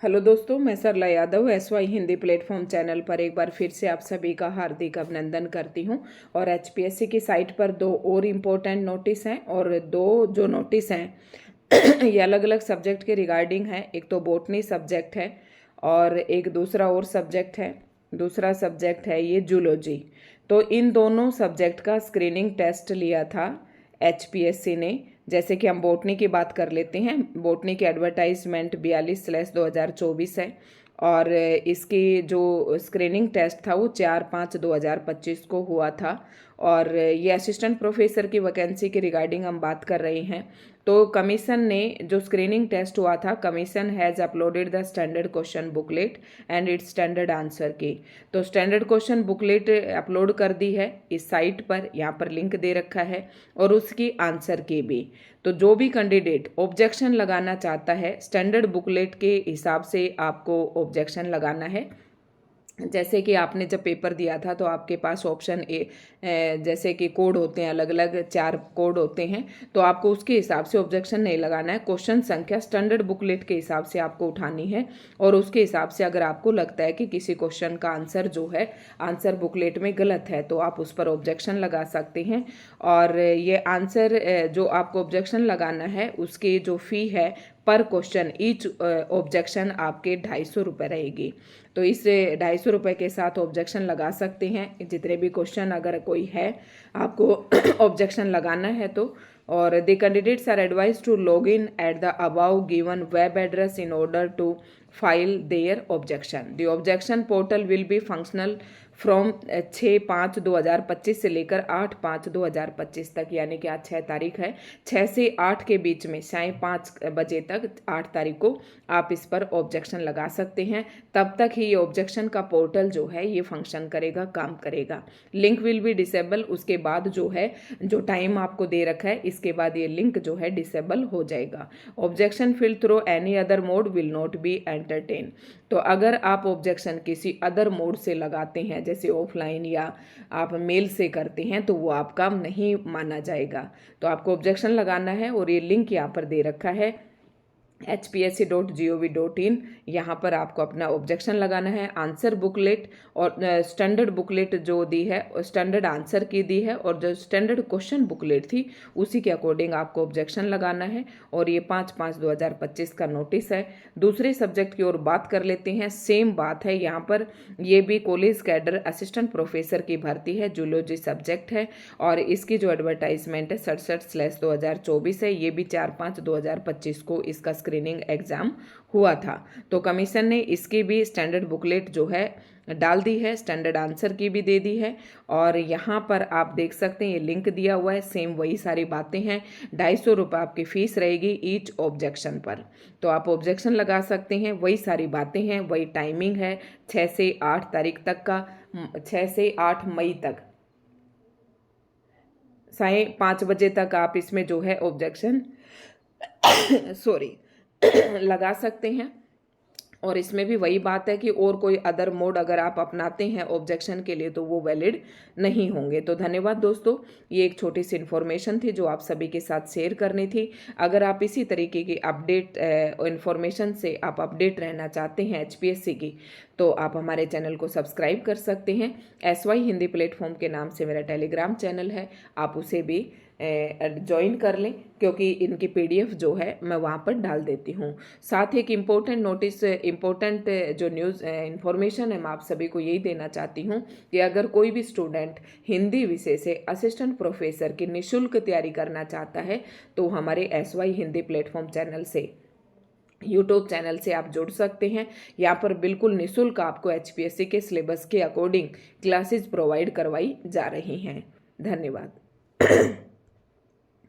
Hello दोस्तों, मैं Sarla Yadav SY Hindi platform channel पर एक बार फिर से आप सभी का हार्दिक अभिनंदन करती हूं। और एचपीएससी की साइट पर दो और इम्पोर्टेंट नोटिस हैं, और दो जो नोटिस हैं ये अलग अलग सब्जेक्ट के रिगार्डिंग है। एक तो बॉटनी सब्जेक्ट है और एक दूसरा और सब्जेक्ट है। दूसरा सब्जेक्ट है ये जूलॉजी। तो इन दोनों सब्जेक्ट का स्क्रीनिंग टेस्ट लिया था एचपीएससी ने। जैसे कि हम बॉटनी की बात कर लेते हैं। बॉटनी की एडवर्टाइजमेंट 42/2024 है और इसकी जो स्क्रीनिंग टेस्ट था वो 4/5/2025 को हुआ था। और ये असिस्टेंट प्रोफेसर की वैकेंसी के रिगार्डिंग हम बात कर रहे हैं। तो कमीशन ने जो स्क्रीनिंग टेस्ट हुआ था, commission has uploaded the standard question booklet and it's standard answer की। तो स्टैंडर्ड क्वेश्चन बुकलेट अपलोड कर दी है इस साइट पर, यहाँ पर लिंक दे रखा है, और उसकी आंसर की भी। तो जो भी कैंडिडेट ऑब्जेक्शन लगाना चाहता है, स्टैंडर्ड बुकलेट के हिसाब से आपको ऑब्जेक्शन लगाना है। जैसे कि आपने जब पेपर दिया था तो आपके पास ऑप्शन जैसे कि कोड होते हैं, अलग अलग 4 कोड होते हैं, तो आपको उसके हिसाब से ऑब्जेक्शन नहीं लगाना है। क्वेश्चन संख्या स्टैंडर्ड बुकलेट के हिसाब से आपको उठानी है, और उसके हिसाब से अगर आपको लगता है कि किसी क्वेश्चन का आंसर जो है आंसर बुकलेट में गलत है तो आप उस पर ऑब्जेक्शन लगा सकते हैं। और ये आंसर जो आपको ऑब्जेक्शन लगाना है उसकी जो फ़ी है पर क्वेश्चन ईच ऑब्जेक्शन आपके 250 रुपये रहेगी। तो इस 250 रुपये के साथ ऑब्जेक्शन लगा सकते हैं जितने भी क्वेश्चन अगर कोई है आपको ऑब्जेक्शन लगाना है तो। और the candidates are advise to log in at the above given web address in order to file their objection. The objection portal will be functional from 6/5/2025 से लेकर 8/5/2025 तक, यानी कि आज 6 तारीख है। 6 से 8 के बीच में 5:30 बजे तक 8 तारीख को आप इस पर ऑब्जेक्शन लगा सकते हैं। तब तक ही ये ऑब्जेक्शन का पोर्टल जो है ये फंक्शन करेगा, काम करेगा। लिंक विल बी डिसेबल, उसके बाद जो है जो टाइम आपको दे रखा है इसके बाद ये लिंक जो है डिसेबल हो जाएगा। Objection fill through any other mode will not be entertain. तो अगर आप ऑब्जेक्शन किसी अदर मोड से लगाते हैं, जैसे ऑफलाइन या आप मेल से करते हैं, तो वो आपका नहीं माना जाएगा। तो आपको ऑब्जेक्शन लगाना है, और ये लिंक यहाँ पर दे रखा है hpsc.gov.in। यहाँ पर आपको अपना ऑब्जेक्शन लगाना है। आंसर बुकलेट और स्टैंडर्ड बुकलेट जो दी है, स्टैंडर्ड आंसर की दी है, और जो स्टैंडर्ड क्वेश्चन बुकलेट थी उसी के अकॉर्डिंग आपको ऑब्जेक्शन लगाना है। और ये 5/5/2025 का नोटिस है। दूसरे सब्जेक्ट की ओर बात कर लेते हैं। सेम बात है यहाँ पर, ये भी कॉलेज कैडर असिस्टेंट प्रोफेसर की भर्ती है, जूलॉजी सब्जेक्ट है, और इसकी जो एडवर्टाइजमेंट है 67/2024 है। ये भी 4/5/2025 को इसका स्क्रीनिंग एग्जाम हुआ था। तो कमीशन ने इसकी भी स्टैंडर्ड बुकलेट जो है डाल दी है, स्टैंडर्ड आंसर की भी दे दी है। और यहाँ पर आप देख सकते हैं ये लिंक दिया हुआ है, सेम वही सारी बातें हैं। 250 रुपये आपकी फीस रहेगी ईच ऑब्जेक्शन पर। तो आप ऑब्जेक्शन लगा सकते हैं, वही सारी बातें हैं, वही टाइमिंग है 6 से 8 तारीख तक का, 6 से 8 मई तक 5:30 बजे तक आप इसमें जो है ऑब्जेक्शन सॉरी लगा सकते हैं। और इसमें भी वही बात है कि और कोई अदर मोड अगर आप अपनाते हैं ऑब्जेक्शन के लिए तो वो वैलिड नहीं होंगे। तो धन्यवाद दोस्तों, ये एक छोटी सी इन्फॉर्मेशन थी जो आप सभी के साथ शेयर करनी थी। अगर आप इसी तरीके की अपडेट इन्फॉर्मेशन से आप अपडेट रहना चाहते हैं एचपीएससी की, तो आप हमारे चैनल को सब्सक्राइब कर सकते हैं। एसवाई हिंदी प्लेटफॉर्म के नाम से मेरा टेलीग्राम चैनल है, आप उसे भी ज्वाइन कर लें, क्योंकि इनकी पीडीएफ जो है मैं वहाँ पर डाल देती हूँ। साथ ही एक इम्पोर्टेंट नोटिस, इम्पोर्टेंट जो न्यूज़ इन्फॉर्मेशन है मैं आप सभी को यही देना चाहती हूँ कि अगर कोई भी स्टूडेंट हिंदी विषय से असिस्टेंट प्रोफेसर की निःशुल्क तैयारी करना चाहता है तो हमारे एसवाई हिंदी प्लेटफॉर्म चैनल से, यूट्यूब चैनल से आप जुड़ सकते हैं। यहाँ पर बिल्कुल निःशुल्क आपको एचपीएससी के सिलेबस के अकॉर्डिंग क्लासेस प्रोवाइड करवाई जा रही हैं। धन्यवाद।